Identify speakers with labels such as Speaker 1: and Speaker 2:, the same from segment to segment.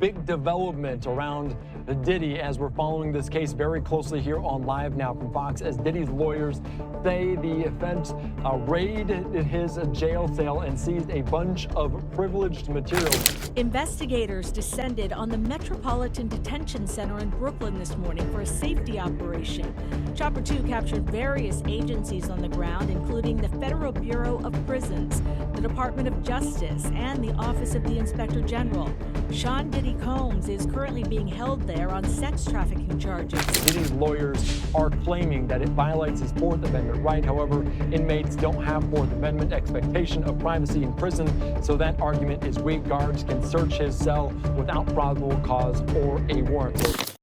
Speaker 1: big development around Diddy as we're following this case very closely here on Live Now from Fox, as Diddy's lawyers say the offense raided his jail cell and seized a bunch of privileged materials.
Speaker 2: Investigators descended on the Metropolitan Detention Center in Brooklyn this morning for a safety operation. Chopper 2 captured various agencies on the ground, including the Federal Bureau of Prisons, the Department of Justice, and the Office of the Inspector General. Sean Diddy Combs is currently being held there on sex trafficking charges.
Speaker 1: Diddy's lawyers are claiming that it violates his Fourth Amendment right. However, inmates don't have Fourth Amendment expectation of privacy in prison, so that argument is weak. Guards can search his cell without probable cause or a warrant.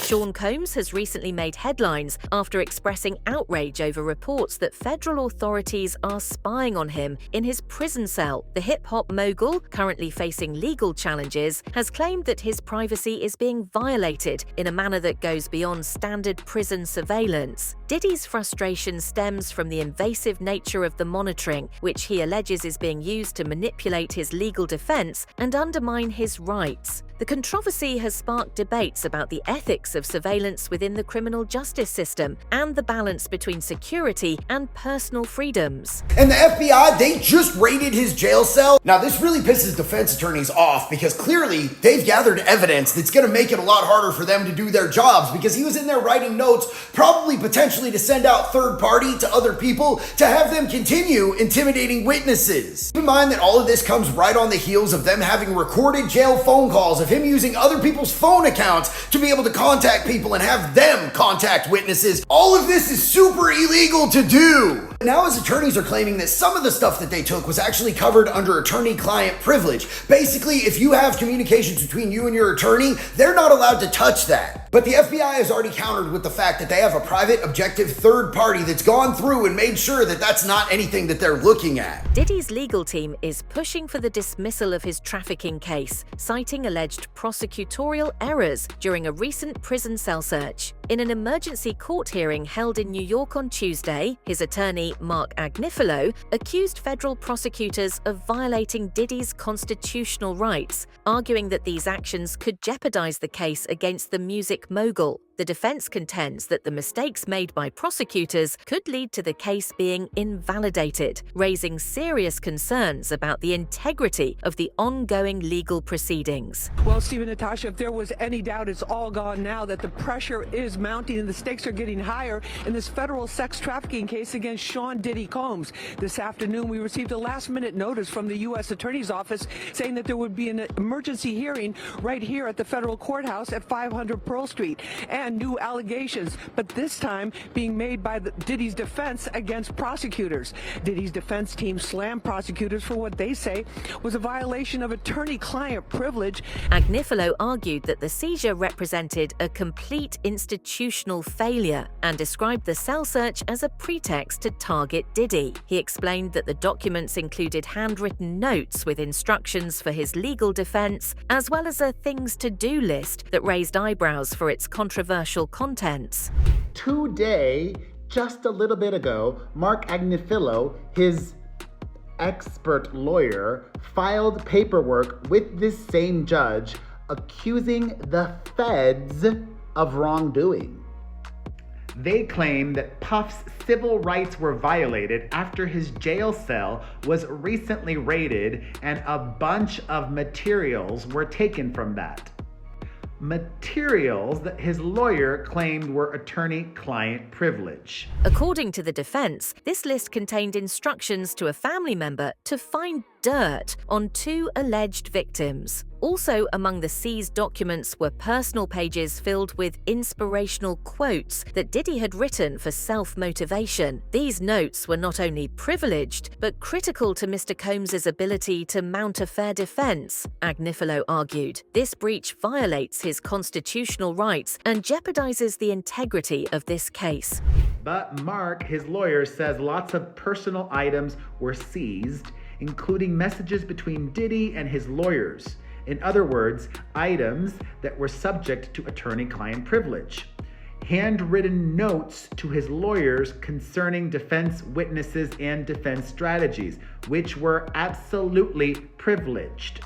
Speaker 3: Sean Combs has recently made headlines after expressing outrage over reports that federal authorities are spying on him in his prison cell. The hip-hop mogul, currently facing legal challenges, has claimed that his privacy is being violated in a manner that goes beyond standard prison surveillance. Diddy's frustration stems from the invasive nature of the monitoring, which he alleges is being used to manipulate his legal defense and undermine his rights. The controversy has sparked debates about the ethics of surveillance within the criminal justice system and the balance between security and personal freedoms.
Speaker 4: And the FBI, they just raided his jail cell. Now, this really pisses defense attorneys off because clearly they've gathered evidence that's going to make it a lot harder for them to do their jobs, because he was in there writing notes, probably potentially to send out third party to other people to have them continue intimidating witnesses. Keep in mind that all of this comes right on the heels of them having recorded jail phone calls of him using other people's phone accounts to be able to contact people and have them contact witnesses. All of this is super illegal to do. Now his attorneys are claiming that some of the stuff that they took was actually covered under attorney-client privilege. Basically, if you have communications between you and your attorney, they're not allowed to touch that. But the FBI has already countered with the fact that they have a private, objective third party that's gone through and made sure that that's not anything that they're looking at.
Speaker 3: Diddy's legal team is pushing for the dismissal of his trafficking case, citing alleged prosecutorial errors during a recent prison cell search. In an emergency court hearing held in New York on Tuesday, his attorney, Mark Agnifilo, accused federal prosecutors of violating Diddy's constitutional rights, arguing that these actions could jeopardize the case against the music mogul. The defense contends that the mistakes made by prosecutors could lead to the case being invalidated, raising serious concerns about the integrity of the ongoing legal proceedings.
Speaker 5: Well, Steve and Natasha, if there was any doubt, it's all gone now that the pressure is mounting and the stakes are getting higher in this federal sex trafficking case against Sean Diddy Combs. This afternoon, we received a last-minute notice from the U.S. Attorney's Office saying that there would be an emergency hearing right here at the federal courthouse at 500 Pearl Street, and new allegations, but this time being made by Diddy's defense against prosecutors. Diddy's defense team slammed prosecutors for what they say was a violation of attorney-client privilege.
Speaker 3: Agnifilo argued that the seizure represented a complete institutional failure and described the cell search as a pretext to target Diddy. He explained that the documents included handwritten notes with instructions for his legal defense, as well as a things-to-do list that raised eyebrows for its controversial contents.
Speaker 6: Today, just a little bit ago, Mark Agnifilo, his expert lawyer, filed paperwork with this same judge accusing the feds of wrongdoing. They claim that Puff's civil rights were violated after his jail cell was recently raided and a bunch of materials were taken from that. Materials that his lawyer claimed were attorney-client privilege.
Speaker 3: According to the defense, this list contained instructions to a family member to find dirt on two alleged victims. Also among the seized documents were personal pages filled with inspirational quotes that Diddy had written for self-motivation. These notes were not only privileged, but critical to Mr. Combs' ability to mount a fair defense, Agnifilo argued. This breach violates his constitutional rights and jeopardizes the integrity of this case.
Speaker 6: But Mark, his lawyer, says lots of personal items were seized, including messages between Diddy and his lawyers. In other words, items that were subject to attorney-client privilege. Handwritten notes to his lawyers concerning defense witnesses and defense strategies, which were absolutely privileged.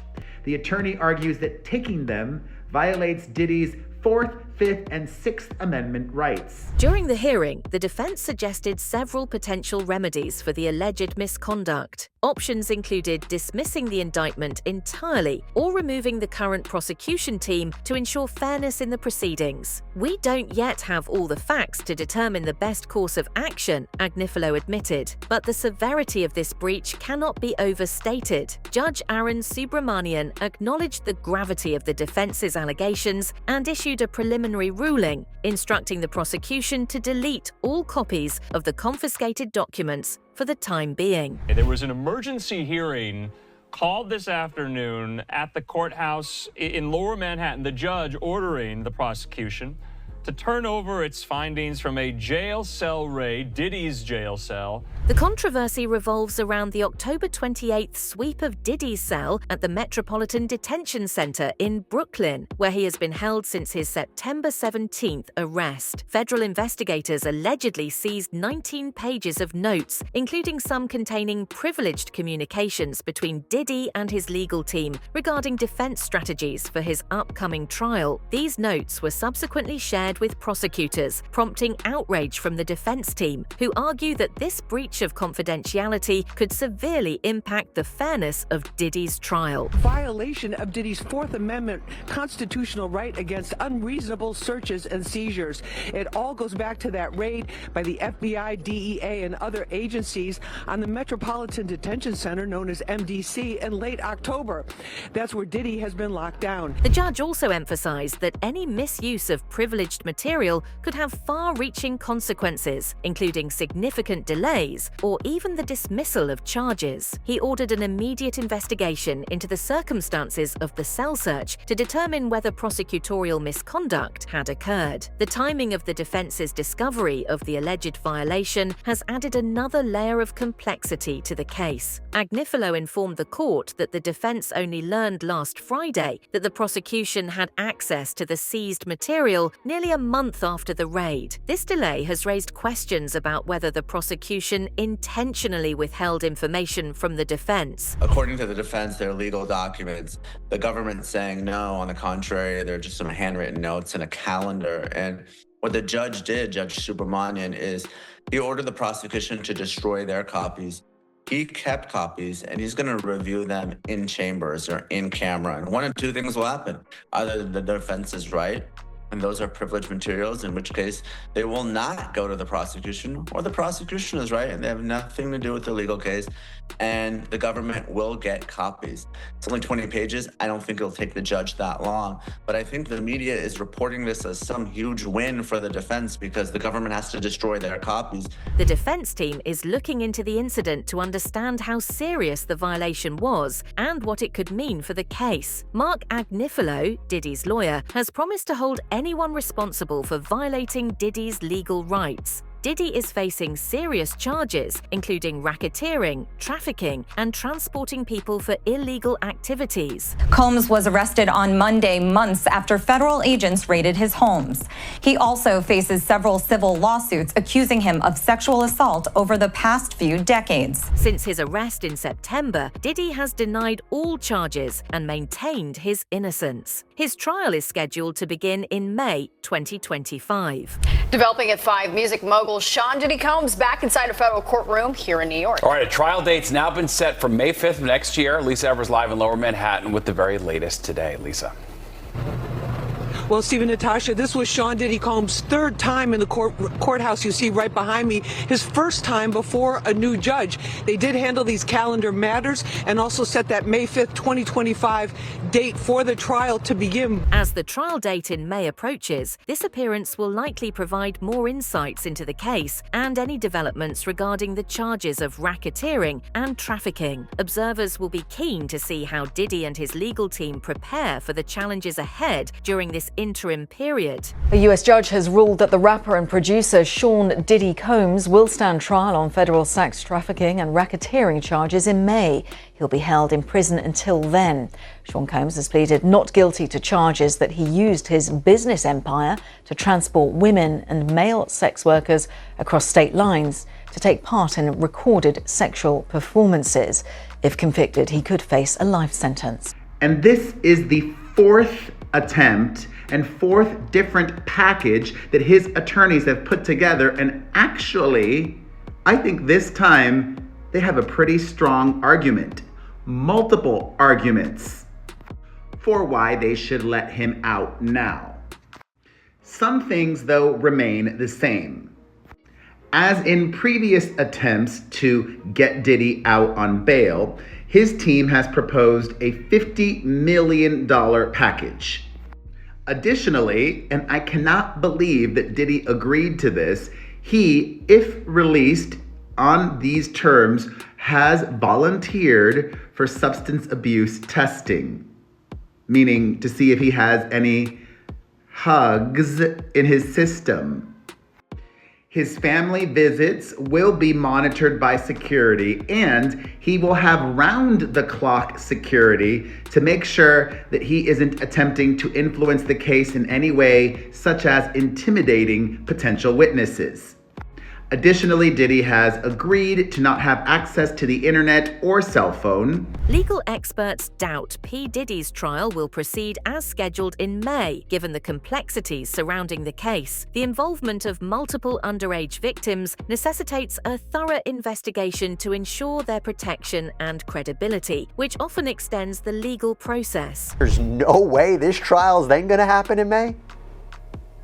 Speaker 6: The attorney argues that taking them violates Diddy's 4th, 5th, and 6th Amendment rights.
Speaker 3: During the hearing, the defense suggested several potential remedies for the alleged misconduct. Options included dismissing the indictment entirely or removing the current prosecution team to ensure fairness in the proceedings. "We don't yet have all the facts to determine the best course of action," Agnifilo admitted, "but the severity of this breach cannot be overstated." Judge Aaron Subramanian acknowledged the gravity of the defense's allegations and issued a preliminary ruling, instructing the prosecution to delete all copies of the confiscated documents for the time being.
Speaker 7: There was an emergency hearing called this afternoon at the courthouse in Lower Manhattan, the judge ordering the prosecution to turn over its findings from a jail cell raid, Diddy's jail cell.
Speaker 3: The controversy revolves around the October 28th sweep of Diddy's cell at the Metropolitan Detention Center in Brooklyn, where he has been held since his September 17th arrest. Federal investigators allegedly seized 19 pages of notes, including some containing privileged communications between Diddy and his legal team regarding defense strategies for his upcoming trial. These notes were subsequently shared with prosecutors, prompting outrage from the defense team, who argue that this breach of confidentiality could severely impact the fairness of Diddy's trial.
Speaker 5: Violation of Diddy's 4th Amendment constitutional right against unreasonable searches and seizures. It all goes back to that raid by the FBI, DEA, and other agencies on the Metropolitan Detention Center, known as MDC, in late October. That's where Diddy has been locked down.
Speaker 3: The judge also emphasized that any misuse of privileged material could have far-reaching consequences, including significant delays or even the dismissal of charges. He ordered an immediate investigation into the circumstances of the cell search to determine whether prosecutorial misconduct had occurred. The timing of the defense's discovery of the alleged violation has added another layer of complexity to the case. Agnifilo informed the court that the defense only learned last Friday that the prosecution had access to the seized material nearly a month after the raid. This delay has raised questions about whether the prosecution intentionally withheld information from the defense.
Speaker 8: According to the defense, they're legal documents. The government's saying no, on the contrary, they're just some handwritten notes and a calendar. And what the judge did, Judge Subramanian, is he ordered the prosecution to destroy their copies. He kept copies, and he's going to review them in chambers or in camera. And one of two things will happen. Either the defense is right, and those are privileged materials, in which case they will not go to the prosecution, or the prosecution is right and they have nothing to do with the legal case, and the government will get copies. It's only 20 pages. I don't think it'll take the judge that long, but I think the media is reporting this as some huge win for the defense because the government has to destroy their copies.
Speaker 3: The defense team is looking into the incident to understand how serious the violation was and what it could mean for the case. Mark Agnifilo, Diddy's lawyer, has promised to hold anyone responsible for violating Diddy's legal rights. Diddy is facing serious charges, including racketeering, trafficking, and transporting people for illegal activities.
Speaker 9: Combs was arrested on Monday, months after federal agents raided his homes. He also faces several civil lawsuits accusing him of sexual assault over the past few decades.
Speaker 3: Since his arrest in September, Diddy has denied all charges and maintained his innocence. His trial is scheduled to begin in May 2025.
Speaker 10: Developing at 5, music mogul Sean Diddy Combs back inside a federal courtroom here in New York.
Speaker 11: All right, a trial date's now been set for May 5th of next year. Lisa Evers live in Lower Manhattan with the very latest today. Lisa.
Speaker 5: Well, Stephen, Natasha, this was Sean Diddy Combs' third time in the courthouse you see right behind me, his first time before a new judge. They did handle these calendar matters and also set that May 5th, 2025 date for the trial to begin.
Speaker 3: As the trial date in May approaches, this appearance will likely provide more insights into the case and any developments regarding the charges of racketeering and trafficking. Observers will be keen to see how Diddy and his legal team prepare for the challenges ahead during this interim period.
Speaker 12: A U.S. judge has ruled that the rapper and producer Sean Diddy Combs will stand trial on federal sex trafficking and racketeering charges in May. He'll be held in prison until then. Sean Combs has pleaded not guilty to charges that he used his business empire to transport women and male sex workers across state lines to take part in recorded sexual performances. If convicted, he could face a life sentence.
Speaker 6: And this is the fourth attempt and fourth different package that his attorneys have put together. And actually, I think this time they have a pretty strong argument, multiple arguments for why they should let him out now. Some things, though, remain the same. As in previous attempts to get Diddy out on bail, his team has proposed a $50 million package. Additionally, and I cannot believe that Diddy agreed to this, he, if released on these terms, has volunteered for substance abuse testing, meaning to see if he has any hugs in his system. His family visits will be monitored by security, and he will have round-the-clock security to make sure that he isn't attempting to influence the case in any way, such as intimidating potential witnesses. Additionally, Diddy has agreed to not have access to the internet or cell phone.
Speaker 3: Legal experts doubt P. Diddy's trial will proceed as scheduled in May, given the complexities surrounding the case. The involvement of multiple underage victims necessitates a thorough investigation to ensure their protection and credibility, which often extends the legal process.
Speaker 13: There's no way this trial is then going to happen in May?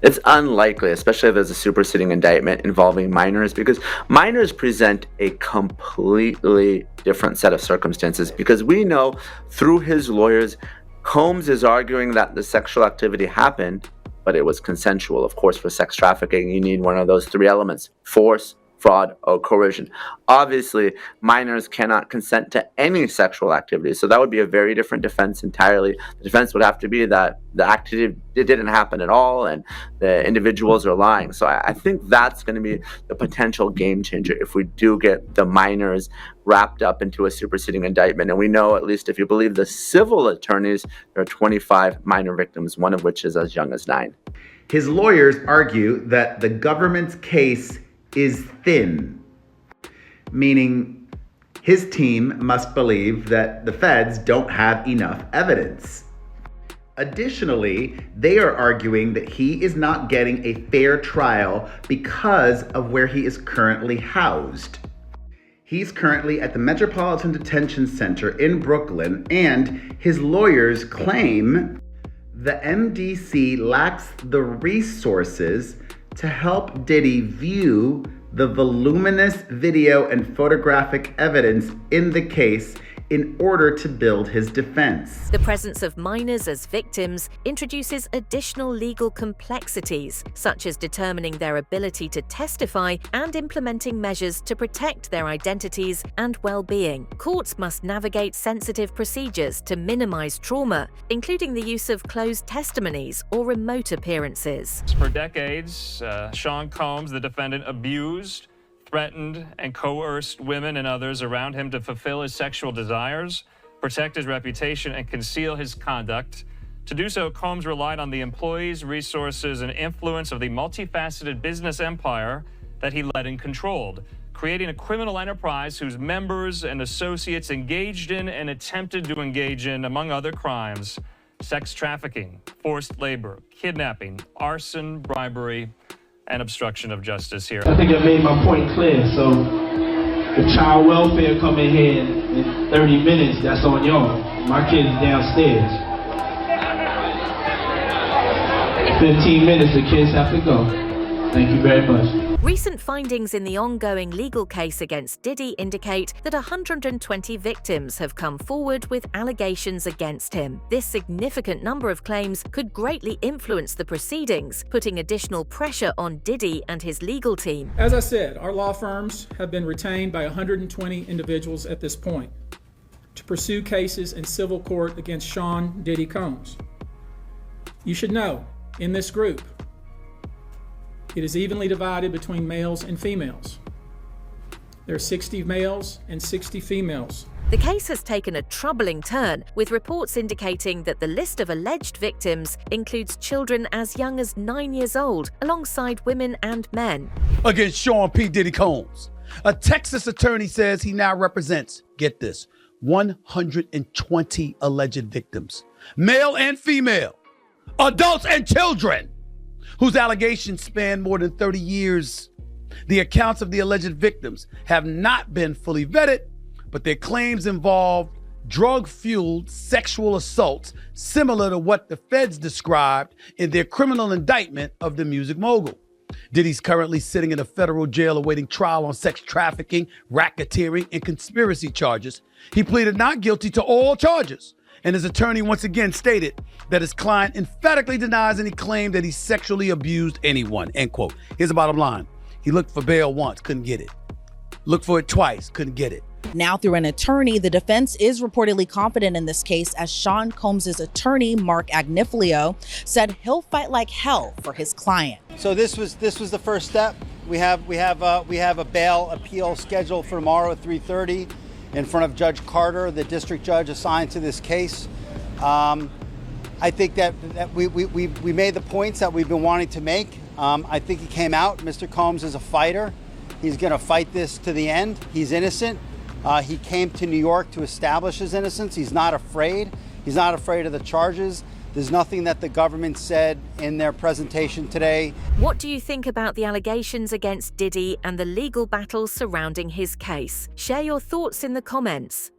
Speaker 8: It's unlikely, especially if there's a superseding indictment involving minors, because minors present a completely different set of circumstances. Because we know through his lawyers, Combs is arguing that the sexual activity happened, but it was consensual. Of course, for sex trafficking, you need one of those three elements: force, fraud, or coercion. Obviously, minors cannot consent to any sexual activity, so that would be a very different defense entirely. The defense would have to be that the activity didn't happen at all and the individuals are lying. So I think that's going to be the potential game changer if we do get the minors wrapped up into a superseding indictment. And we know, at least if you believe the civil attorneys, there are 25 minor victims, one of which is as young as 9.
Speaker 6: His lawyers argue that the government's case is thin, meaning his team must believe that the feds don't have enough evidence. Additionally, they are arguing that he is not getting a fair trial because of where he is currently housed. He's currently at the Metropolitan Detention Center in Brooklyn, and his lawyers claim the MDC lacks the resources to help Diddy view the voluminous video and photographic evidence in the case in order to build his defense.
Speaker 3: The presence of minors as victims introduces additional legal complexities, such as determining their ability to testify and implementing measures to protect their identities and well-being. Courts must navigate sensitive procedures to minimize trauma, including the use of closed testimonies or remote appearances.
Speaker 7: For decades, Sean Combs, the defendant, abused, threatened, and coerced women and others around him to fulfill his sexual desires, protect his reputation, and conceal his conduct. To do so, Combs relied on the employees, resources, and influence of the multifaceted business empire that he led and controlled, creating a criminal enterprise whose members and associates engaged in and attempted to engage in, among other crimes, sex trafficking, forced labor, kidnapping, arson, bribery, and obstruction of justice here.
Speaker 14: I think I made my point clear. So if child welfare come in here in 30 minutes, that's on y'all. My kid is downstairs. 15 minutes, the kids have to go. Thank you very much.
Speaker 3: Recent findings in the ongoing legal case against Diddy indicate that 120 victims have come forward with allegations against him. This significant number of claims could greatly influence the proceedings, putting additional pressure on Diddy and his legal team.
Speaker 15: As I said, our law firms have been retained by 120 individuals at this point to pursue cases in civil court against Sean Diddy Combs. You should know, in this group, it is evenly divided between males and females. There are 60 males and 60 females.
Speaker 3: The case has taken a troubling turn, with reports indicating that the list of alleged victims includes children as young as 9 years old, alongside women and men.
Speaker 16: Against Sean P. Diddy Combs, a Texas attorney says he now represents, get this, 120 alleged victims, male and female, adults and children, whose allegations span more than 30 years. The accounts of the alleged victims have not been fully vetted, but their claims involve drug-fueled sexual assaults similar to what the feds described in their criminal indictment of the music mogul. Diddy's currently sitting in a federal jail awaiting trial on sex trafficking, racketeering, and conspiracy charges. He pleaded not guilty to all charges, and his attorney once again stated that his client emphatically denies any claim that he sexually abused anyone, end quote. Here's the bottom line. He looked for bail once, couldn't get it. Looked for it twice, couldn't get it.
Speaker 17: Now, through an attorney, the defense is reportedly confident in this case, as Sean Combs' attorney, Mark Agnifilo, said he'll fight like hell for his client.
Speaker 18: So this was the first step. We have a bail appeal scheduled for tomorrow at 3:30 in front of Judge Carter, the district judge assigned to this case. I think that we made the points that we've been wanting to make. I think he came out. Mr. Combs is a fighter. He's going to fight this to the end. He's innocent. He came to New York to establish his innocence. He's not afraid. He's not afraid of the charges. There's nothing that the government said in their presentation today.
Speaker 3: What do you think about the allegations against Diddy and the legal battles surrounding his case? Share your thoughts in the comments.